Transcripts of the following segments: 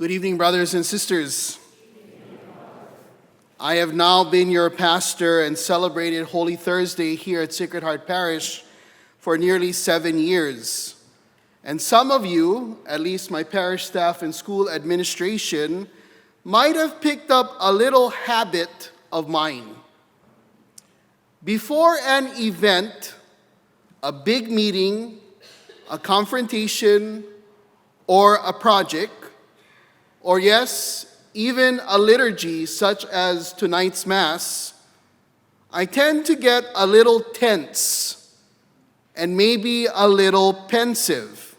Good evening, brothers and sisters. I have now been your pastor and celebrated Holy Thursday here at Sacred Heart Parish for nearly 7 years. And some of you, at least my parish staff and school administration, might have picked up a little habit of mine. Before an event, a big meeting, a confrontation, or a project, or yes, even a liturgy such as tonight's Mass, I tend to get a little tense and maybe a little pensive.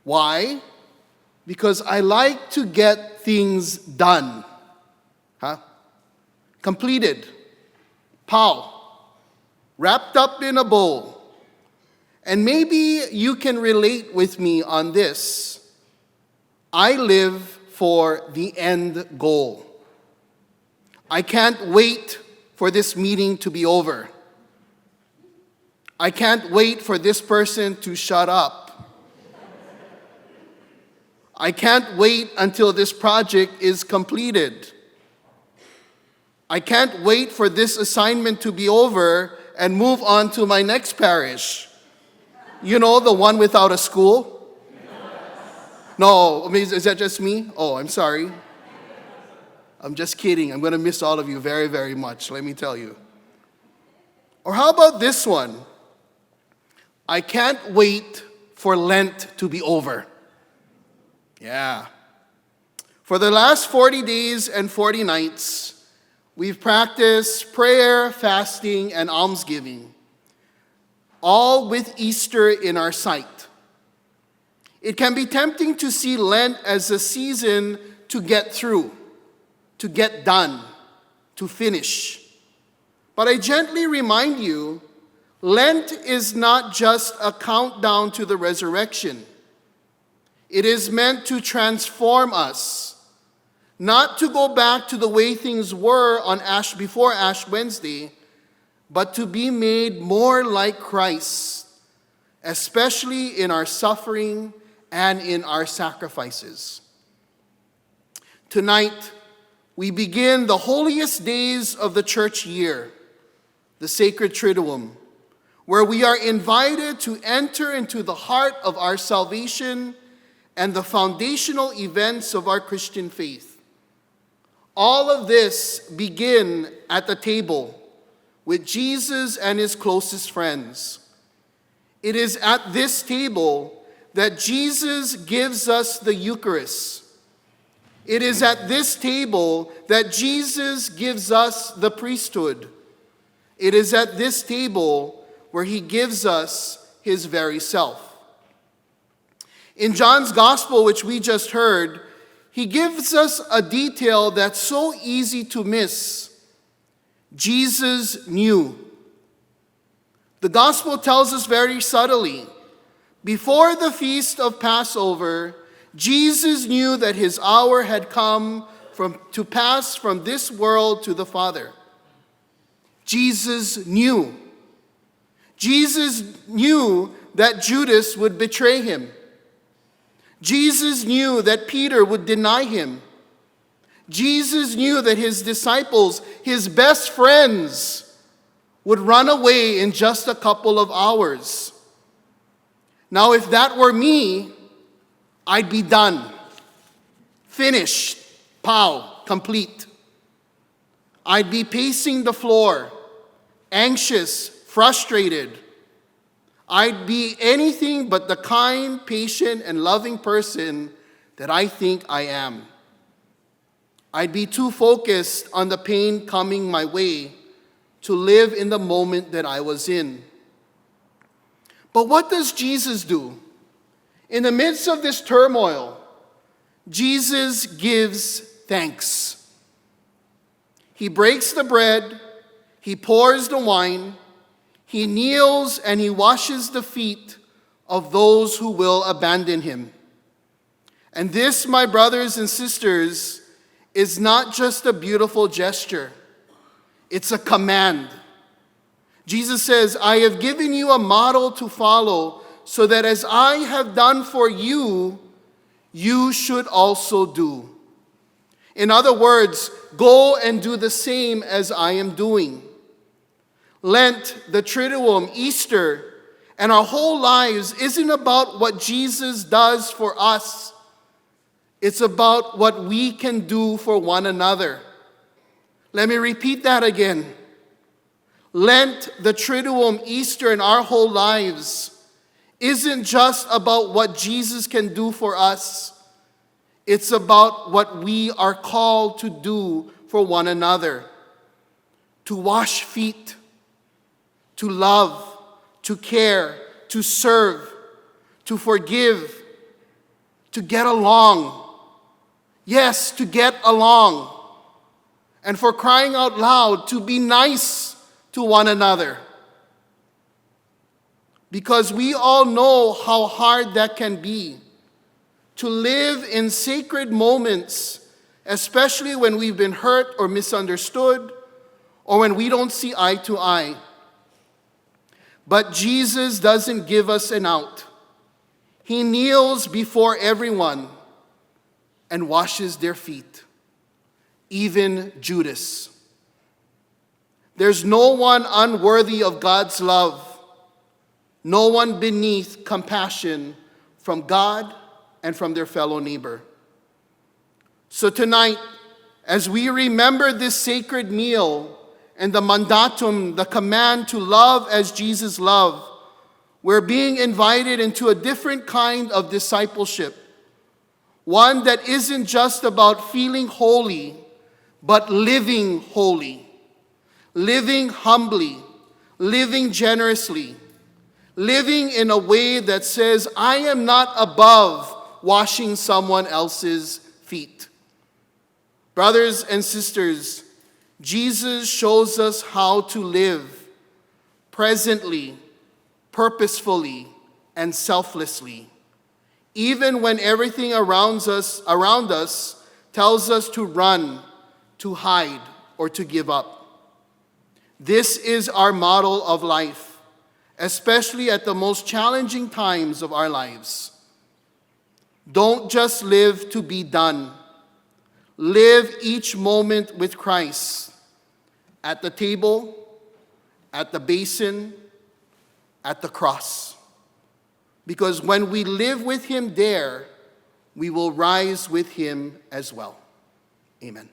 Why? Because I like to get things done. Completed. Pow. Wrapped up in a bow. And maybe you can relate with me on this. I live for the end goal. I can't wait for this meeting to be over. I can't wait for this person to shut up. I can't wait until this project is completed. I can't wait for this assignment to be over and move on to my next parish. You know, the one without a school? No, I mean, is that just me? Oh, I'm sorry. I'm just kidding. I'm going to miss all of you very, very much, let me tell you. Or how about this one? I can't wait for Lent to be over. Yeah. For the last 40 days and 40 nights, we've practiced prayer, fasting, and almsgiving, all with Easter in our sight. It can be tempting to see Lent as a season to get through, to get done, to finish. But I gently remind you, Lent is not just a countdown to the resurrection. It is meant to transform us, not to go back to the way things were on before Ash Wednesday, but to be made more like Christ, especially in our suffering and in our sacrifices. Tonight, we begin the holiest days of the church year, the Sacred Triduum, where we are invited to enter into the heart of our salvation and the foundational events of our Christian faith. All of this begin at the table with Jesus and his closest friends. It is at this table that Jesus gives us the Eucharist. It is at this table that Jesus gives us the priesthood. It is at this table where he gives us his very self. In John's Gospel, which we just heard, he gives us a detail that's so easy to miss. Jesus knew. The Gospel tells us very subtly, before the feast of Passover, Jesus knew that his hour had come to pass from this world to the Father. Jesus knew. Jesus knew that Judas would betray him. Jesus knew that Peter would deny him. Jesus knew that his disciples, his best friends, would run away in just a couple of hours. Now, if that were me, I'd be done, finished, pow, complete. I'd be pacing the floor, anxious, frustrated. I'd be anything but the kind, patient, and loving person that I think I am. I'd be too focused on the pain coming my way to live in the moment that I was in. But what does Jesus do? In the midst of this turmoil, Jesus gives thanks. He breaks the bread, he pours the wine, he kneels and he washes the feet of those who will abandon him. And this, my brothers and sisters, is not just a beautiful gesture. It's a command. Jesus says, I have given you a model to follow so that as I have done for you, you should also do. In other words, go and do the same as I am doing. Lent, the Triduum, Easter, and our whole lives isn't about what Jesus does for us. It's about what we can do for one another. Let me repeat that again. Lent, the Triduum, Easter, and our whole lives isn't just about what Jesus can do for us. It's about what we are called to do for one another. To wash feet, to love, to care, to serve, to forgive, to get along. Yes, to get along. And for crying out loud, to be nice to one another. Because we all know how hard that can be. To live in sacred moments, especially when we've been hurt or misunderstood, or when we don't see eye to eye. But Jesus doesn't give us an out. He kneels before everyone and washes their feet, even Judas. There's no one unworthy of God's love, no one beneath compassion from God and from their fellow neighbor. So tonight, as we remember this sacred meal and the mandatum, the command to love as Jesus loved, we're being invited into a different kind of discipleship. One that isn't just about feeling holy, but living holy, living humbly, living generously, living in a way that says, I am not above washing someone else's feet. Brothers and sisters, Jesus shows us how to live presently, purposefully, and selflessly, even when everything around us tells us to run, to hide, or to give up. This is our model of life, especially at the most challenging times of our lives. Don't just live to be done. Live each moment with Christ, at the table, at the basin, at the cross. Because when we live with him there, we will rise with him as well. Amen.